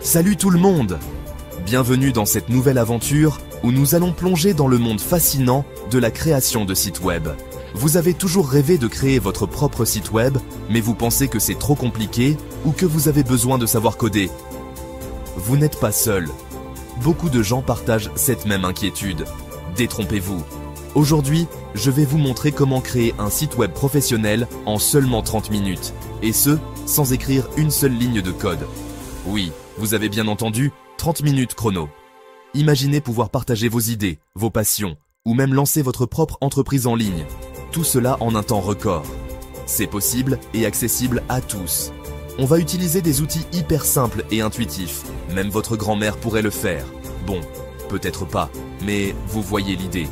Salut tout le monde! Bienvenue dans cette nouvelle aventure où nous allons plonger dans le monde fascinant de la création de sites web. Vous avez toujours rêvé de créer votre propre site web, mais vous pensez que c'est trop compliqué ou que vous avez besoin de savoir coder. Vous n'êtes pas seul. Beaucoup de gens partagent cette même inquiétude. Détrompez-vous. Aujourd'hui, je vais vous montrer comment créer un site web professionnel en seulement 30 minutes. Et ce, sans écrire une seule ligne de code. Oui, vous avez bien entendu, 30 minutes chrono. Imaginez pouvoir partager vos idées, vos passions, ou même lancer votre propre entreprise en ligne. Tout cela en un temps record. C'est possible et accessible à tous. On va utiliser des outils hyper simples et intuitifs. Même votre grand-mère pourrait le faire. Bon, peut-être pas, mais vous voyez l'idée.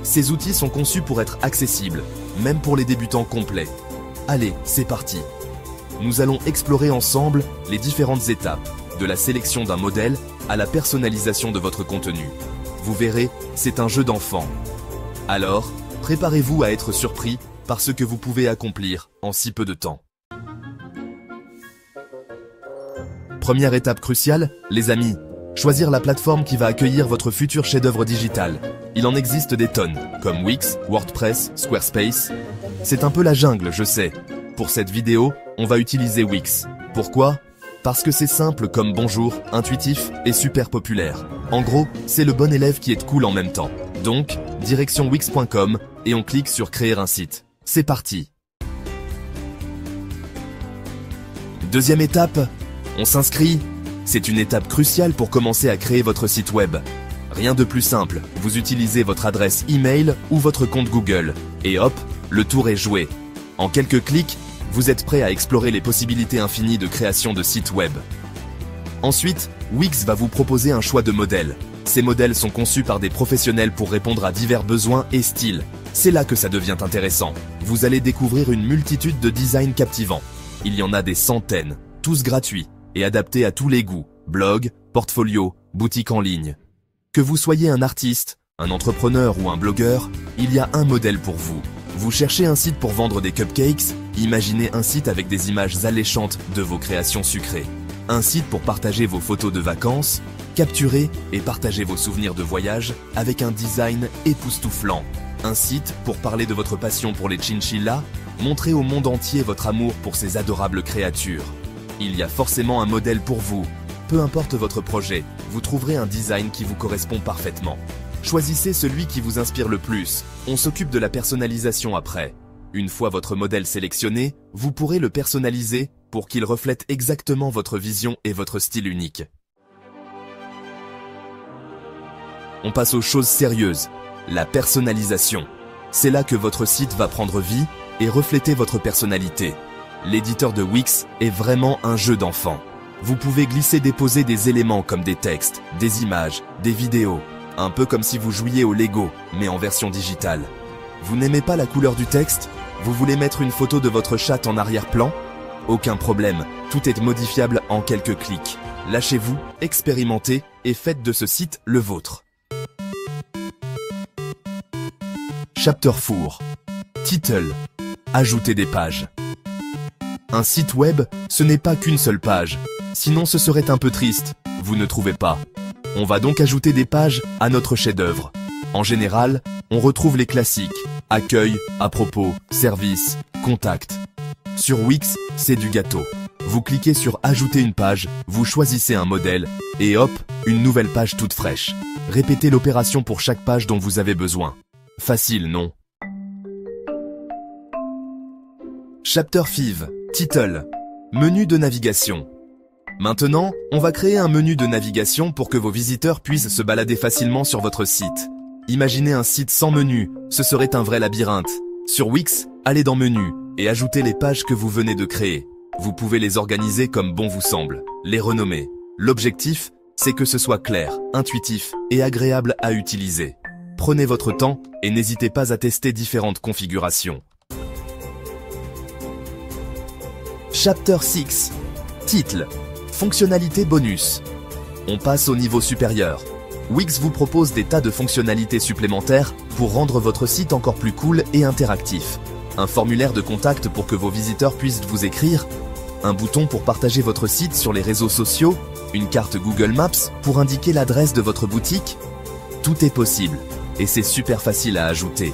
Ces outils sont conçus pour être accessibles, même pour les débutants complets. Allez, c'est parti. Nous allons explorer ensemble les différentes étapes, de la sélection d'un modèle à la personnalisation de votre contenu. Vous verrez, c'est un jeu d'enfant. Alors, préparez-vous à être surpris par ce que vous pouvez accomplir en si peu de temps. Première étape cruciale, les amis. Choisir la plateforme qui va accueillir votre futur chef-d'œuvre digital. Il en existe des tonnes, comme Wix, WordPress, Squarespace. C'est un peu la jungle, je sais. Pour cette vidéo, on va utiliser Wix. Pourquoi ? Parce que c'est simple comme bonjour, intuitif et super populaire. En gros, c'est le bon élève qui est cool en même temps. Donc, direction wix.com et on clique sur créer un site. C'est parti. Deuxième étape, on s'inscrit. C'est une étape cruciale pour commencer à créer votre site web. Rien de plus simple, vous utilisez votre adresse email ou votre compte Google. Et hop, le tour est joué. En quelques clics, vous êtes prêt à explorer les possibilités infinies de création de sites web. Ensuite, Wix va vous proposer un choix de modèles. Ces modèles sont conçus par des professionnels pour répondre à divers besoins et styles. C'est là que ça devient intéressant. Vous allez découvrir une multitude de designs captivants. Il y en a des centaines, tous gratuits et adaptés à tous les goûts. Blog, portfolio, boutique en ligne. Que vous soyez un artiste, un entrepreneur ou un blogueur, il y a un modèle pour vous. Vous cherchez un site pour vendre des cupcakes? Imaginez un site avec des images alléchantes de vos créations sucrées. Un site pour partager vos photos de vacances, capturer et partager vos souvenirs de voyage avec un design époustouflant. Un site pour parler de votre passion pour les chinchillas, montrer au monde entier votre amour pour ces adorables créatures. Il y a forcément un modèle pour vous. Peu importe votre projet, vous trouverez un design qui vous correspond parfaitement. Choisissez celui qui vous inspire le plus. On s'occupe de la personnalisation après. Une fois votre modèle sélectionné, vous pourrez le personnaliser pour qu'il reflète exactement votre vision et votre style unique. On passe aux choses sérieuses, la personnalisation. C'est là que votre site va prendre vie et refléter votre personnalité. L'éditeur de Wix est vraiment un jeu d'enfant. Vous pouvez glisser-déposer des éléments comme des textes, des images, des vidéos. Un peu comme si vous jouiez au Lego, mais en version digitale. Vous n'aimez pas la couleur du texte? Vous voulez mettre une photo de votre chat en arrière-plan? Aucun problème, tout est modifiable en quelques clics. Lâchez-vous, expérimentez et faites de ce site le vôtre. Chapter 4. Title. Ajoutez des pages. Un site web, ce n'est pas qu'une seule page. Sinon ce serait un peu triste, vous ne trouvez pas? On va donc ajouter des pages à notre chef-d'œuvre. En général, on retrouve les classiques. Accueil, à propos, service, contact. Sur Wix, c'est du gâteau. Vous cliquez sur ajouter une page, vous choisissez un modèle, et hop, une nouvelle page toute fraîche. Répétez l'opération pour chaque page dont vous avez besoin. Facile, non? Chapter 5. Title. Menu de navigation. Maintenant, on va créer un menu de navigation pour que vos visiteurs puissent se balader facilement sur votre site. Imaginez un site sans menu, ce serait un vrai labyrinthe. Sur Wix, allez dans Menu et ajoutez les pages que vous venez de créer. Vous pouvez les organiser comme bon vous semble, les renommer. L'objectif, c'est que ce soit clair, intuitif et agréable à utiliser. Prenez votre temps et n'hésitez pas à tester différentes configurations. Chapter 6. Title. Fonctionnalités bonus. On passe au niveau supérieur. Wix vous propose des tas de fonctionnalités supplémentaires pour rendre votre site encore plus cool et interactif. Un formulaire de contact pour que vos visiteurs puissent vous écrire, un bouton pour partager votre site sur les réseaux sociaux, Une carte Google Maps pour indiquer l'adresse de votre boutique? Tout est possible et c'est super facile à ajouter.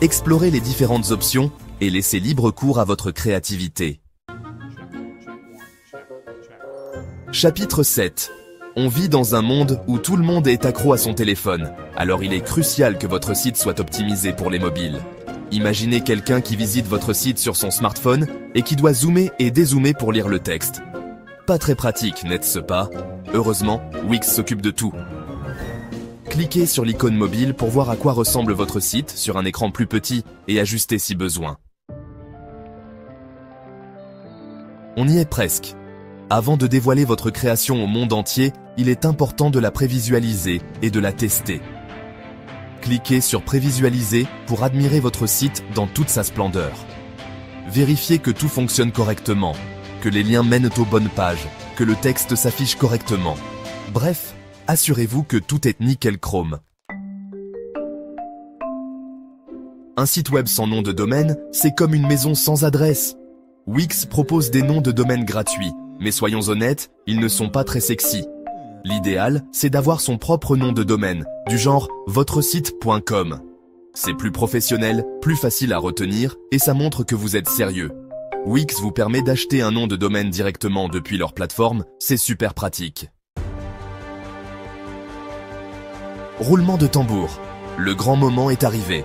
Explorez les différentes options et laissez libre cours à votre créativité. Chapitre 7. On vit dans un monde où tout le monde est accro à son téléphone, alors il est crucial que votre site soit optimisé pour les mobiles. Imaginez quelqu'un qui visite votre site sur son smartphone et qui doit zoomer et dézoomer pour lire le texte. Pas très pratique, n'est-ce pas? Heureusement, Wix s'occupe de tout. Cliquez sur l'icône mobile pour voir à quoi ressemble votre site sur un écran plus petit et ajuster si besoin. On y est presque. Avant de dévoiler votre création au monde entier, il est important de la prévisualiser et de la tester. Cliquez sur Prévisualiser pour admirer votre site dans toute sa splendeur. Vérifiez que tout fonctionne correctement, que les liens mènent aux bonnes pages, que le texte s'affiche correctement. Bref, assurez-vous que tout est nickel chrome. Un site web sans nom de domaine, c'est comme une maison sans adresse. Wix propose des noms de domaine gratuits, mais soyons honnêtes, ils ne sont pas très sexy. L'idéal, c'est d'avoir son propre nom de domaine, du genre votresite.com. C'est plus professionnel, plus facile à retenir, et ça montre que vous êtes sérieux. Wix vous permet d'acheter un nom de domaine directement depuis leur plateforme, c'est super pratique. Roulement de tambour. Le grand moment est arrivé.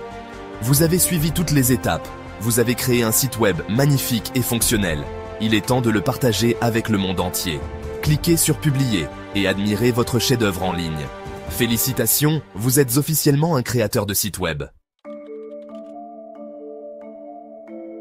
Vous avez suivi toutes les étapes. Vous avez créé un site web magnifique et fonctionnel. Il est temps de le partager avec le monde entier. Cliquez sur Publier et admirez votre chef-d'œuvre en ligne. Félicitations, vous êtes officiellement un créateur de site web.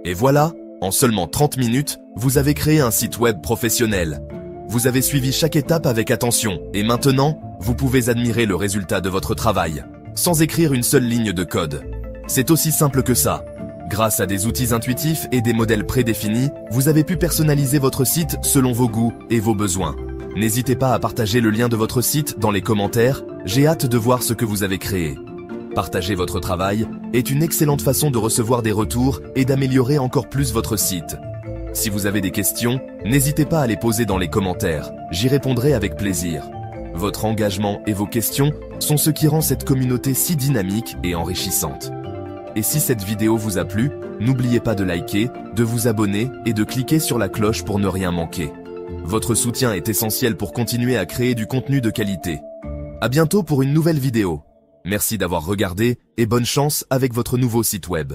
Et voilà, en seulement 30 minutes, vous avez créé un site web professionnel. Vous avez suivi chaque étape avec attention et maintenant, vous pouvez admirer le résultat de votre travail, sans écrire une seule ligne de code. C'est aussi simple que ça. Grâce à des outils intuitifs et des modèles prédéfinis, vous avez pu personnaliser votre site selon vos goûts et vos besoins. N'hésitez pas à partager le lien de votre site dans les commentaires, j'ai hâte de voir ce que vous avez créé. Partager votre travail est une excellente façon de recevoir des retours et d'améliorer encore plus votre site. Si vous avez des questions, n'hésitez pas à les poser dans les commentaires, j'y répondrai avec plaisir. Votre engagement et vos questions sont ce qui rend cette communauté si dynamique et enrichissante. Et si cette vidéo vous a plu, n'oubliez pas de liker, de vous abonner et de cliquer sur la cloche pour ne rien manquer. Votre soutien est essentiel pour continuer à créer du contenu de qualité. À bientôt pour une nouvelle vidéo. Merci d'avoir regardé et bonne chance avec votre nouveau site web.